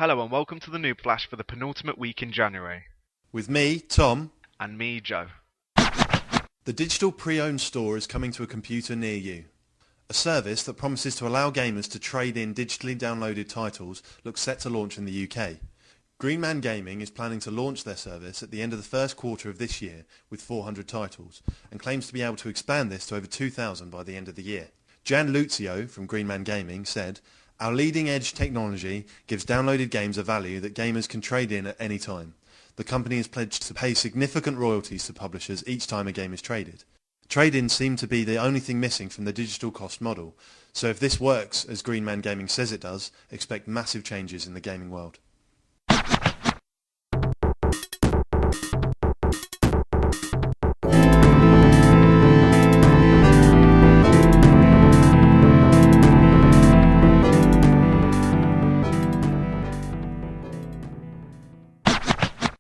Hello and welcome to the Newb Flash for the penultimate week in January. With me, Tom. And me, Joe. The digital pre-owned store is coming to a computer near you. A service that promises to allow gamers to trade in digitally downloaded titles looks set to launch in the UK. Greenman Gaming is planning to launch their service at the end of the first quarter of this year with 400 titles and claims to be able to expand this to over 2,000 by the end of the year. Jan Luzio from Greenman Gaming said, "Our leading-edge technology gives downloaded games a value that gamers can trade in at any time. The company is pledged to pay significant royalties to publishers each time a game is traded. Trade-ins seem to be the only thing missing from the digital cost model, so if this works as Greenman Gaming says it does, expect massive changes in the gaming world."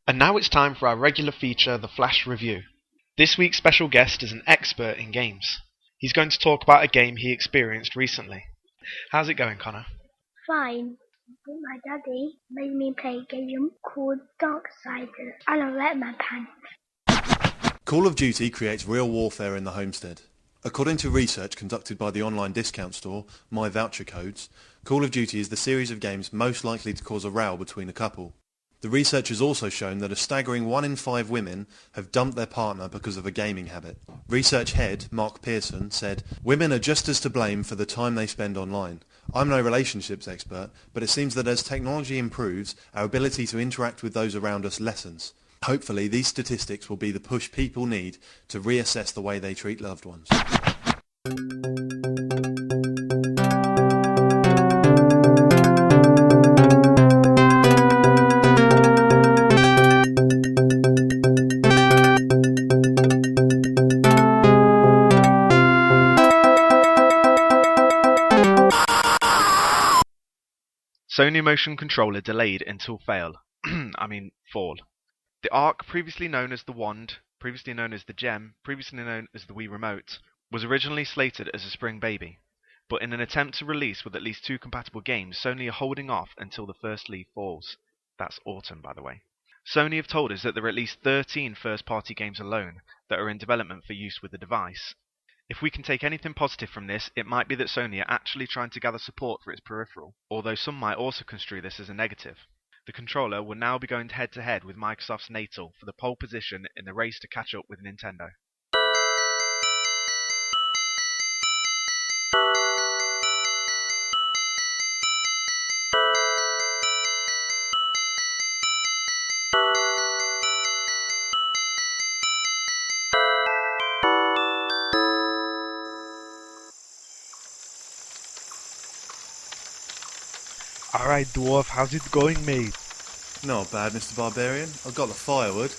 And now it's time for our regular feature, the Flash Review. This week's special guest is an expert in games. He's going to talk about a game he experienced recently. How's it going, Connor? Fine. My daddy made me play a game called Darksiders, and I wet my pants. Call of Duty creates real warfare in the homestead. According to research conducted by the online discount store, My Voucher Codes, Call of Duty is the series of games most likely to cause a row between a couple. The research has also shown that a staggering 1 in 5 women have dumped their partner because of a gaming habit. Research head Mark Pearson said, "Women are just as to blame for the time they spend online. I'm no relationships expert, but it seems that as technology improves, our ability to interact with those around us lessens. Hopefully these statistics will be the push people need to reassess the way they treat loved ones." Sony motion controller delayed until fall. The Arc, previously known as the Wand, previously known as the Gem, previously known as the Wii Remote, was originally slated as a spring baby, but in an attempt to release with at least 2 compatible games, Sony are holding off until the first leaf falls. That's autumn, by the way. Sony have told us that there are at least 13 first-party games alone that are in development for use with the device. If we can take anything positive from this, it might be that Sony are actually trying to gather support for its peripheral, although some might also construe this as a negative. The controller will now be going head-to-head with Microsoft's Natal for the pole position in the race to catch up with Nintendo. Alright, Dwarf, how's it going, mate? Not bad, Mr. Barbarian. I've got the firewood.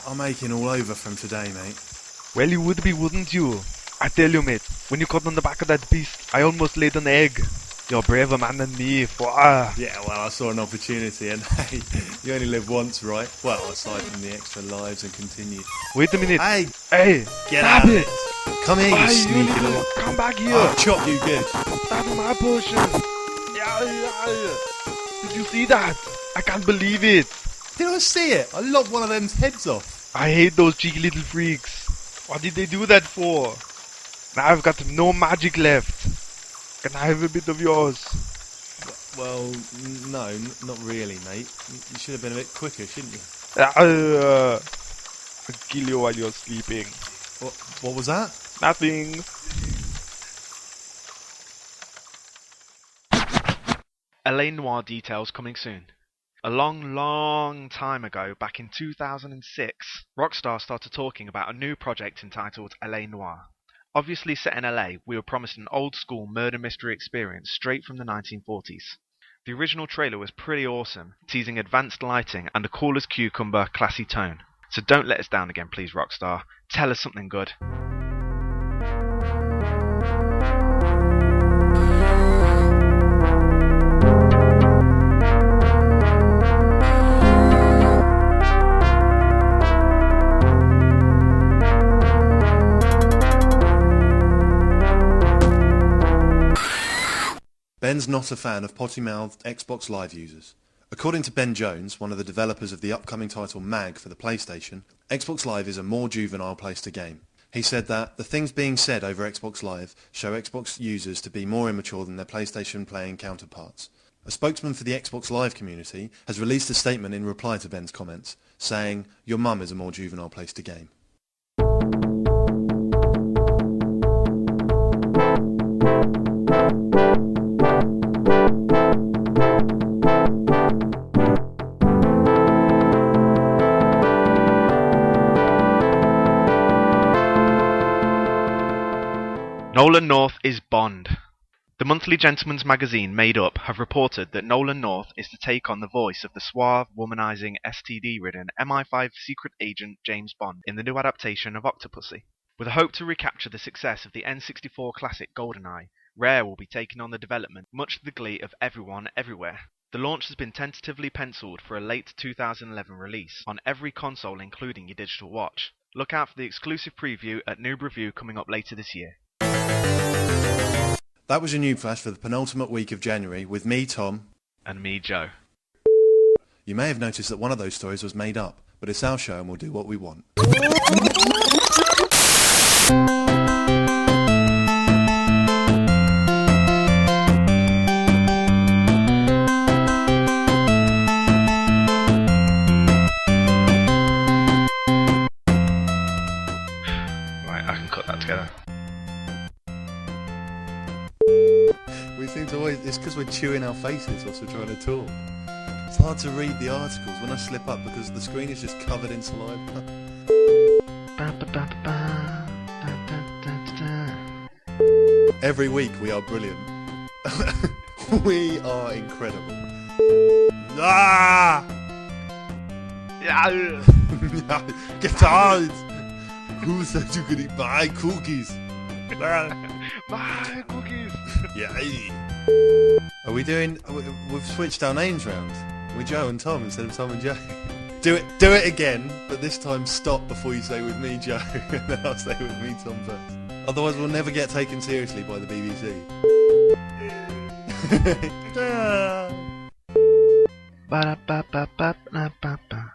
I'm aching all over from today, mate. Well, you would be, wouldn't you? I tell you, mate, when you got on the back of that beast, I almost laid an egg. You're a braver man than me, Yeah, well, I saw an opportunity, and hey, you only live once, right? Well, aside from the extra lives and continue. Wait a minute. Hey! Get Stop out it! Come here, you sneaky you little... come back here! I'll chop you good. That's my potion! Did you see that? I can't believe it! Did I see it? I lopped one of them's heads off. I hate those cheeky little freaks. What did they do that for? Now I've got no magic left. Can I have a bit of yours? Well, no, not really, mate. You should have been a bit quicker, shouldn't you? I'll kill you while you're sleeping. What was that? Nothing. LA Noire details coming soon. A long time ago, back in 2006, Rockstar started talking about a new project entitled LA Noire. Obviously set in LA, we were promised an old-school murder mystery experience straight from the 1940s. The original trailer was pretty awesome, teasing advanced lighting and a cool as cucumber, classy tone. So don't let us down again, please, Rockstar. Tell us something good. Ben's not a fan of potty-mouthed Xbox Live users. According to Ben Jones, one of the developers of the upcoming title Mag for the PlayStation, Xbox Live is a more juvenile place to game. He said that the things being said over Xbox Live show Xbox users to be more immature than their PlayStation playing counterparts. A spokesman for the Xbox Live community has released a statement in reply to Ben's comments, saying, "Your mum is a more juvenile place to game." Nolan North is Bond. The monthly Gentleman's Magazine Made Up have reported that Nolan North is to take on the voice of the suave, womanizing, STD-ridden MI5 secret agent James Bond in the new adaptation of Octopussy. With a hope to recapture the success of the N64 classic GoldenEye, Rare will be taking on the development, much to the glee of everyone everywhere. The launch has been tentatively penciled for a late 2011 release on every console including your digital watch. Look out for the exclusive preview at Newb Review coming up later this year. That was your Newb Flash for the penultimate week of January with me, Tom. And me, Joe. You may have noticed that one of those stories was made up, but it's our show and we'll do what we want. Right, I can cut that together. We seem to always... It's because we're chewing our faces whilst we're trying to talk. It's hard to read the articles when I slip up because the screen is just covered in saliva. Every week we are brilliant. We are incredible. Ah! Get out! Who said you could eat my cookies? My cookies! Yeah. Are we doing... We've switched our names round. We're Joe and Tom instead of Tom and Joe. Do it again, but this time stop before you say with me Joe, and then I'll say with me Tom first. Otherwise we'll never get taken seriously by the BBC. Ba-da-ba-ba-ba-ba-ba-ba.